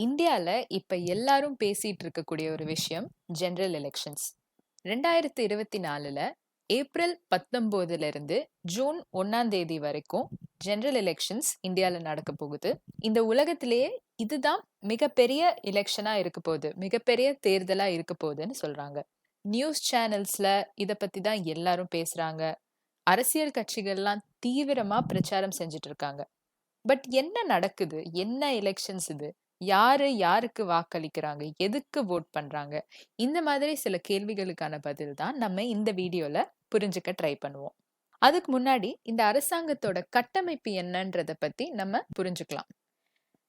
இந்தியால இப்ப எல்லாரும் பேசிட்டு இருக்கக்கூடிய ஒரு விஷயம் ஜெனரல் எலெக்ஷன்ஸ். 2024ல ஏப்ரல் 19ல இருந்து ஜூன் 1ஆம் தேதி வரைக்கும் ஜெனரல் எலெக்ஷன்ஸ் இந்தியால நடக்க போகுது. இந்த உலகத்திலேயே இதுதான் மிகப்பெரிய எலெக்ஷனா இருக்க போகுது, மிகப்பெரிய தேர்தலா இருக்க போகுதுன்னு சொல்றாங்க. நியூஸ் சேனல்ஸ்ல இத பத்தி தான் எல்லாரும் பேசுறாங்க. அரசியல் கட்சிகள்லாம் தீவிரமா பிரச்சாரம் செஞ்சுட்டு இருக்காங்க. பட் என்ன நடக்குது? என்ன எலெக்ஷன்ஸ் இது? யாரு யாருக்கு வாக்களிக்கிறாங்க? எதுக்கு வோட் பண்றாங்க? இந்த மாதிரி சில கேள்விகளுக்கான பதில் தான் நம்ம இந்த வீடியோல புரிஞ்சுக்க ட்ரை பண்ணுவோம். அதுக்கு முன்னாடி இந்த அரசாங்கத்தோட கட்டமைப்பு என்னன்றத பத்தி நம்ம புரிஞ்சுக்கலாம்.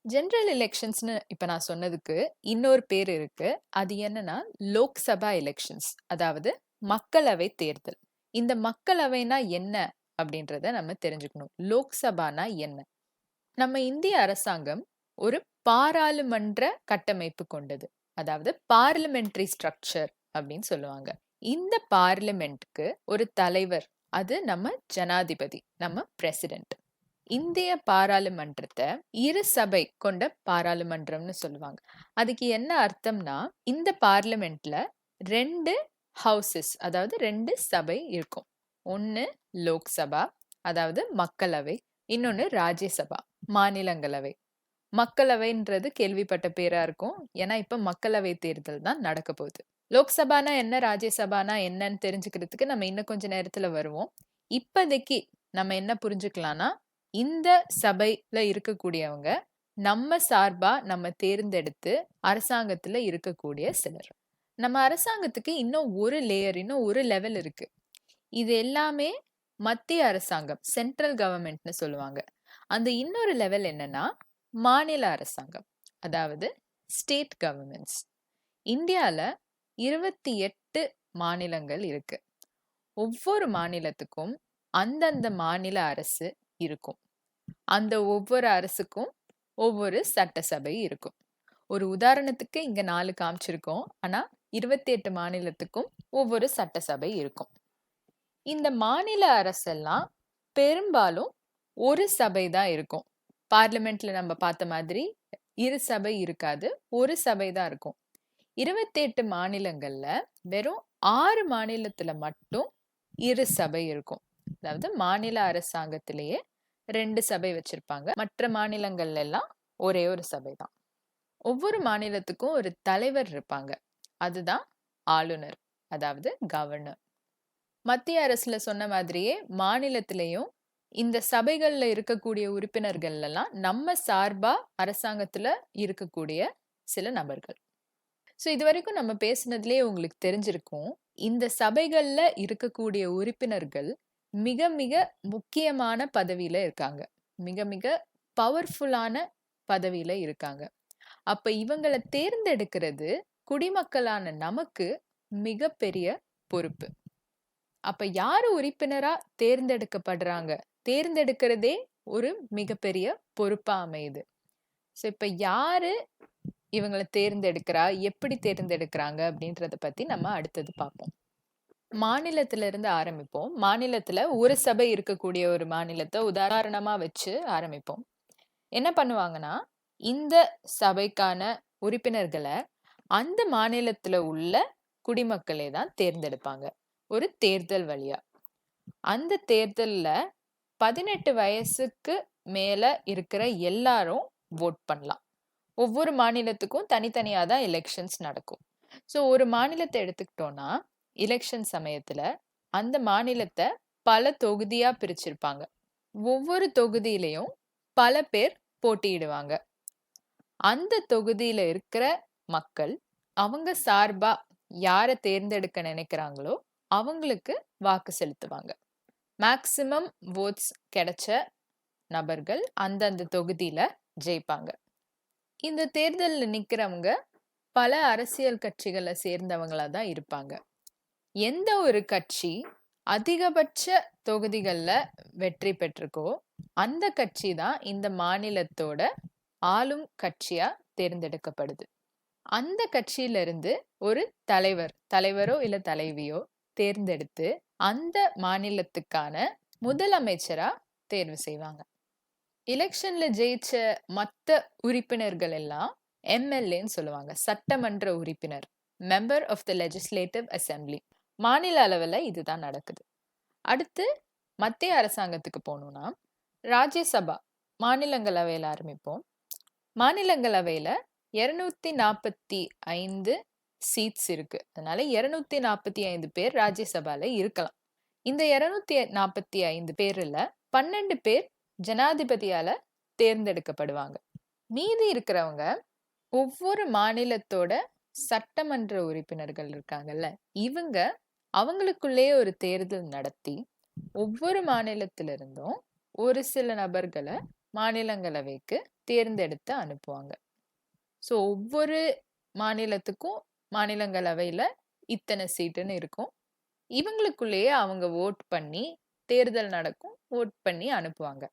ஜெனரல் எலெக்ஷன்ஸ்னு இப்ப நான் சொன்னதுக்கு இன்னொரு பேர் இருக்கு. அது என்னன்னா லோக்சபா எலெக்ஷன்ஸ். அதாவது மக்களவை தேர்தல். இந்த மக்களவைனா என்ன அப்படின்றத நம்ம தெரிஞ்சுக்கணும். லோக்சபானா என்ன? நம்ம இந்திய அரசாங்கம் ஒரு பாராளுமன்ற கட்டமைப்பு கொண்டது. அதாவது பார்லிமெண்டரி ஸ்ட்ரக்சர் அப்படின்னு சொல்லுவாங்க. இந்த பார்லிமெண்ட்க்கு ஒரு தலைவர், அது நம்ம ஜனாதிபதி, நம்ம பிரசிடென்ட். இந்திய பாராளுமன்றத்தை இரு சபை கொண்ட பாராளுமன்றம்னு சொல்லுவாங்க. அதுக்கு என்ன அர்த்தம்னா, இந்த பார்லிமெண்ட்ல 2 ஹவுசஸ், அதாவது 2 சபை இருக்கும். ஒன்னு லோக்சபா, அதாவது மக்களவை, இன்னொன்னு ராஜ்யசபா, மாநிலங்களவை. மக்களவைன்றது கேள்விப்பட்ட பேரா இருக்கும். ஏன்னா இப்ப மக்களவை தேர்தல் தான் நடக்க போகுது. லோக்சபானா என்ன, ராஜ்யசபானா என்னன்னு தெரிஞ்சுக்கிறதுக்கு நம்ம இன்னும் கொஞ்ச நேரத்துல வருவோம். இப்போதைக்கு நம்ம என்ன புரிஞ்சுக்கலாம்னா, இந்த சபையில இருக்கக்கூடியவங்க நம்ம சார்பா நம்ம தேர்ந்தெடுத்து அரசாங்கத்துல இருக்கக்கூடிய சிலர். நம்ம அரசாங்கத்துக்கு இன்னும் ஒரு லேயர், இன்னும் ஒரு லெவல் இருக்கு. இது எல்லாமே மத்திய அரசாங்கம், சென்ட்ரல் கவர்மெண்ட்னு சொல்லுவாங்க. அந்த இன்னொரு லெவல் என்னன்னா மாநில அரசாங்கம், அதாவது ஸ்டேட் கவர்மெண்ட்ஸ். இந்தியால 28 மாநிலங்கள் இருக்கு. ஒவ்வொரு மாநிலத்துக்கும் அந்தந்த மாநில அரசு இருக்கும். அந்த ஒவ்வொரு அரசுக்கும் ஒவ்வொரு சட்டசபை இருக்கும். ஒரு உதாரணத்துக்கு இங்க 4 காமிச்சிருக்கோம். ஆனா 28 மாநிலத்துக்கும் ஒவ்வொரு சட்டசபை இருக்கும். இந்த மாநில அரசெல்லாம் பெரும்பாலும் ஒரு சபை தான் இருக்கும். பார்லிமெண்ட்ல நம்ம பார்த்த மாதிரி இரு சபை இருக்காது, ஒரு சபை தான் இருக்கும். 28 மாநிலங்கள்ல வெறும் 6 மாநிலத்துல மட்டும் இரு சபை இருக்கும். அதாவது மாநில அரசாங்கத்திலேயே 2 சபை வச்சிருப்பாங்க. மற்ற மாநிலங்கள்ல எல்லாம் ஒரே ஒரு சபை தான். ஒவ்வொரு மாநிலத்துக்கும் ஒரு தலைவர் இருப்பாங்க. அதுதான் ஆளுநர், அதாவது கவர்னர். மத்திய அரசுல சொன்ன மாதிரியே மாநிலத்திலையும் இந்த சபைகள்ல இருக்கக்கூடிய உறுப்பினர்கள் எல்லாம் நம்ம சார்பா அரசாங்கத்துல இருக்கக்கூடிய சில நபர்கள். சோ இதுவரைக்கும் நம்ம பேசினதுலயே உங்களுக்கு தெரிஞ்சிருக்கும், இந்த சபைகள்ல இருக்கக்கூடிய உறுப்பினர்கள் மிக மிக முக்கியமான பதவியில இருக்காங்க. மிக மிக பவர்ஃபுல்லான பதவியில இருக்காங்க. அப்ப இவங்களை தேர்ந்தெடுக்கிறது குடிமக்களான நமக்கு மிகப்பெரிய பொறுப்பு. அப்ப யாரு உறுப்பினரா தேர்ந்தெடுக்கப்படுறாங்க? தேர்ந்தெடுக்கிறதே ஒரு மிகப்பெரிய பொறுப்பா அமையுது. சோ இப்ப யாரு இவங்களை தேர்ந்தெடுக்கிறா, எப்படி தேர்ந்தெடுக்கிறாங்க அப்படின்றத பத்தி நம்ம அடுத்தது பார்ப்போம். மாநிலத்தில இருந்து ஆரம்பிப்போம். மாநிலத்துல ஒரு சபை இருக்கக்கூடிய ஒரு மாநிலத்தை உதாரணமா வச்சு ஆரம்பிப்போம். என்ன பண்ணுவாங்கன்னா, இந்த சபைக்கான உறுப்பினர்களை அந்த மாநிலத்துல உள்ள குடிமக்களே தான் தேர்ந்தெடுப்பாங்க, ஒரு தேர்தல் வழியா. அந்த தேர்தல்ல 18 வயசுக்கு மேல இருக்கிற எல்லாரும் வோட் பண்ணலாம். ஒவ்வொரு மாநிலத்துக்கும் தனித்தனியா தான் எலெக்ஷன்ஸ் நடக்கும். சோ ஒரு மாநிலத்தை எடுத்துக்கிட்டோம்னா, எலெக்ஷன் சமயத்துல அந்த மாநிலத்தை பல தொகுதியா பிரிச்சிருப்பாங்க. ஒவ்வொரு தொகுதியிலையும் பல பேர் போட்டியிடுவாங்க. அந்த தொகுதியில இருக்கிற மக்கள் அவங்க சார்பா யார தேர்ந்தெடுக்க நினைக்கிறாங்களோ அவங்களுக்கு வாக்கு செலுத்துவாங்க. மேக்சிமம் வோட்ஸ் கிடைச்ச நபர்கள் அந்தந்த தொகுதியில ஜெயிப்பாங்க. இந்த தேர்தல்ல நிக்கிறவங்க பல அரசியல் கட்சிகளை சேர்ந்தவங்களா தான் இருப்பாங்க. எந்த ஒரு கட்சி அதிகபட்ச தொகுதிகள்ல வெற்றி பெற்றிருக்கோ அந்த கட்சி தான் இந்த மாநிலத்தோட ஆளும் கட்சியா தேர்ந்தெடுக்கப்படுது. அந்த கட்சியில இருந்து ஒரு தலைவரோ இல்ல தலைவியோ தேர்ந்தெடுத்து அந்த மாநிலத்துக்கான முதலமைச்சரா தேர்வு செய்வாங்க. எலெக்ஷன்ல ஜெயிச்ச மத்த உறுப்பினர்கள் எல்லாம் எம்எல்ஏன்னு சொல்லுவாங்க, சட்டமன்ற உறுப்பினர், member of the legislative assembly. மாநில அளவில் இதுதான் நடக்குது. அடுத்து மத்திய அரசாங்கத்துக்கு போகணும்னா ராஜ்யசபா, மாநிலங்களவையில் ஆரம்பிப்போம். மாநிலங்களவையில் 245 சீட்ஸ் இருக்கு. அதனால 245 பேர் ராஜ்யசபால இருக்கலாம். இந்த 245 பேர்ல 12 பேர் ஜனாதிபதியால தேர்ந்தெடுக்கப்படுவாங்க. மீதி இருக்கிறவங்க ஒவ்வொரு மாநிலத்தோட சட்டமன்ற உறுப்பினர்கள் இருக்காங்கல்ல, இவங்க அவங்களுக்குள்ளேயே ஒரு தேர்தல் நடத்தி ஒவ்வொரு மாநிலத்திலிருந்தும் ஒரு சில நபர்களை மாநிலங்களவைக்கு தேர்ந்தெடுத்து அனுப்புவாங்க. ஸோ ஒவ்வொரு மாநிலத்துக்கும் மாநிலங்களவையில் இத்தனை சீட்டுன்னு இருக்கும். இவங்களுக்குள்ளேயே அவங்க ஓட் பண்ணி தேர்தல் நடக்கும், ஓட் பண்ணி அனுப்புவாங்க.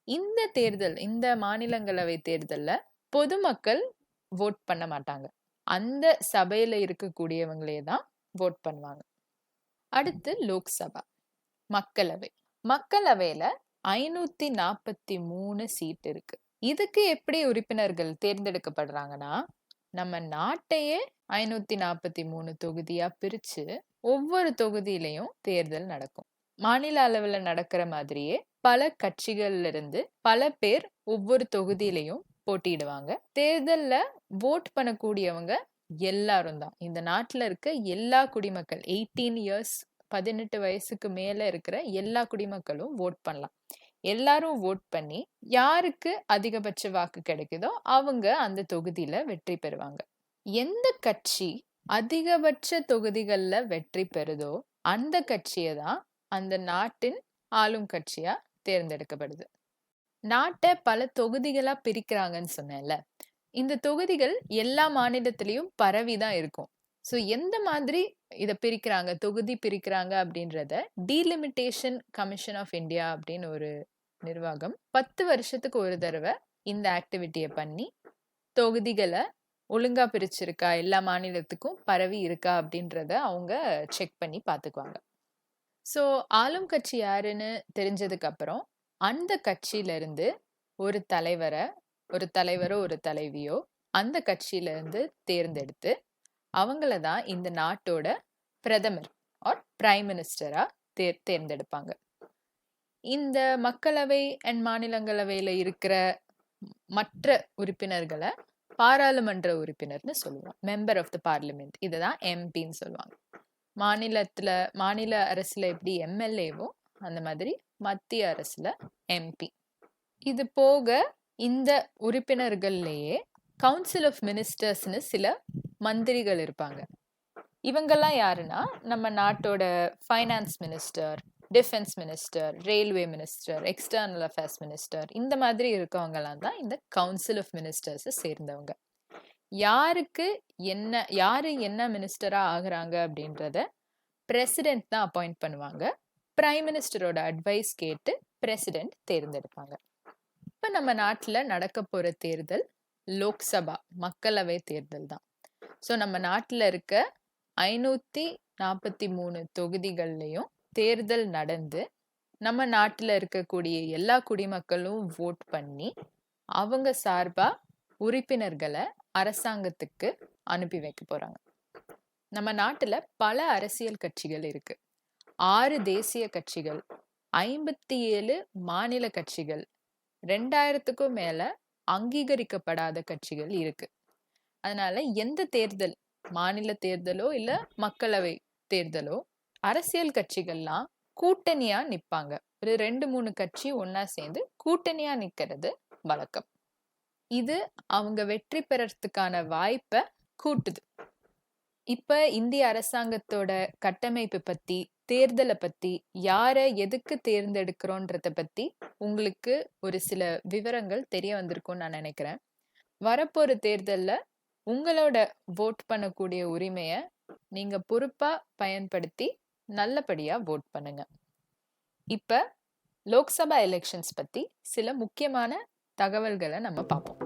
இந்த தேர்தல், இந்த மாநிலங்களவை தேர்தலில் பொதுமக்கள் ஓட் பண்ண மாட்டாங்க. அந்த சபையில இருக்கக்கூடியவங்களே தான் ஓட் பண்ணுவாங்க. அடுத்து லோக்சபா, மக்களவை. மக்களவையில 543 சீட் இருக்கு. இதுக்கு எப்படி உறுப்பினர்கள் தேர்ந்தெடுக்கப்படுறாங்கன்னா, நம்ம நாட்டையே 543 தொகுதியா பிரிச்சு ஒவ்வொரு தொகுதியிலையும் தேர்தல் நடக்கும். மாநில அளவுல நடக்கிற மாதிரியே பல கட்சிகள்ல இருந்து பல பேர் ஒவ்வொரு தொகுதியிலையும் போட்டியிடுவாங்க. தேர்தல்ல ஓட் பண்ணக்கூடியவங்க எல்லாரும் தான். இந்த நாட்டுல இருக்க எல்லா குடிமக்கள், 18 இயர்ஸ், 18 வயசுக்கு மேல இருக்கிற எல்லா குடிமக்களும் ஓட் பண்ணலாம். எல்லாரும் ஓட் பண்ணி யாருக்கு அதிகபட்ச வாக்கு கிடைக்குதோ அவங்க அந்த தொகுதியில வெற்றி பெறுவாங்க. எந்த கட்சி அதிகபட்ச தொகுதிகள்ல வெற்றி பெறுதோ அந்த கட்சியை தான் அந்த நாட்டின் ஆளும் கட்சியா தேர்ந்தெடுக்கப்படுது. நாட்டை பல தொகுதிகளா பிரிக்கிறாங்கன்னு சொன்னேன்ல, இந்த தொகுதிகள் எல்லா மாநிலத்திலையும் பரவிதான் இருக்கும். ஸோ எந்த மாதிரி இதை பிரிக்கிறாங்க, தொகுதி பிரிக்கிறாங்க அப்படின்றத டீலிமிட்டேஷன் கமிஷன் ஆஃப் இந்தியா அப்படின்னு ஒரு நிர்வாகம் 10 வருஷத்துக்கு ஒரு தடவை இந்த ஆக்டிவிட்டியை பண்ணி தொகுதிகளை ஒழுங்கா பிரிச்சிருக்கா, எல்லா மாநிலத்துக்கும் பரவி இருக்கா அப்படின்றத அவங்க செக் பண்ணி பார்த்துக்குவாங்க. ஸோ ஆளும் கட்சி யாருன்னு தெரிஞ்சதுக்கு அப்புறம் அந்த கட்சியில இருந்து ஒரு தலைவரோ ஒரு தலைவியோ அந்த கட்சியில இருந்து தேர்ந்தெடுத்து அவங்கள தான் இந்த நாட்டோட பிரதமர் ஆர் பிரைம் மினிஸ்டரா தேர்ந்தெடுப்பாங்க. இந்த மக்களவை அண்ட் மாநிலங்களவையில இருக்கிற மற்ற உறுப்பினர்களை பாராளுமன்ற உறுப்பினர்னு சொல்லுவோம், மெம்பர் ஆஃப் த பார்லிமெண்ட். இதுதான் எம்பின்னு சொல்லுவாங்க. மாநில அரசுல எப்படி எம்எல்ஏவோ அந்த மாதிரி மத்திய அரசுல எம்பி. இது போக இந்த உறுப்பினர்கள்லயே கவுன்சில் ஆஃப் மினிஸ்டர்ஸ்னு சில மந்திரிகள் இருப்பாங்க. இவங்கெல்லாம் யாருன்னா நம்ம நாட்டோட finance minister, defence minister, railway minister, external affairs minister, இந்த மாதிரி இருக்கவங்கலாம் தான் இந்த கவுன்சில் ஆஃப் மினிஸ்டர்ஸை சேர்ந்தவங்க. யாரு என்ன மினிஸ்டரா ஆகுறாங்க அப்படின்றத பிரசிடென்ட் தான் அப்பாயிண்ட் பண்ணுவாங்க. பிரைம் மினிஸ்டரோட அட்வைஸ் கேட்டு பிரசிடென்ட் தேர்ந்தெடுப்பாங்க. இப்ப நம்ம நாட்டுல நடக்க போற தேர்தல் லோக்சபா, மக்களவை தேர்தல் தான். ஸோ நம்ம நாட்டுல இருக்க 543 தொகுதிகள்லையும் தேர்தல் நடந்து நம்ம நாட்டுல இருக்கக்கூடிய எல்லா குடிமக்களும் ஓட் பண்ணி அவங்க சார்பா உறுப்பினர்களை அரசாங்கத்துக்கு அனுப்பி வைக்க போறாங்க. நம்ம நாட்டுல பல அரசியல் கட்சிகள் இருக்கு. 6 தேசிய கட்சிகள், 57 மாநில கட்சிகள், 2000க்கும் மேல அங்கீகரிக்கப்படாத கட்சிகள் இருக்கு. அதனால எந்த தேர்தல், மாநில தேர்தலோ இல்ல மக்களவை தேர்தலோ, அரசியல் கட்சிகள்லாம் கூட்டணியா நிப்பாங்க. ஒரு 2-3 கட்சி ஒன்னா சேர்ந்து கூட்டணியா நிக்கிறது வழக்கம். இது அவங்க வெற்றி பெறறதுக்கான வாய்ப்பை கூட்டுது. இப்ப இந்திய அரசாங்கத்தோட கட்டமைப்பு பத்தி, தேர்தலை பத்தி, யாரை எதுக்கு தேர்ந்தெடுக்கிறோன்றத பத்தி உங்களுக்கு ஒரு சில விவரங்கள் தெரிய வந்திருக்கும்னு நான் நினைக்கிறேன். வரப்போற தேர்தல்ல உங்களோட ஓட் பண்ணக்கூடிய உரிமையை நீங்க பொறுப்பா பயன்படுத்தி நல்லபடியா ஓட் பண்ணுங்க. இப்ப லோக்சபா எலெக்ஷன்ஸ் பத்தி சில முக்கியமான தகவல்களை நம்ம பார்ப்போம்.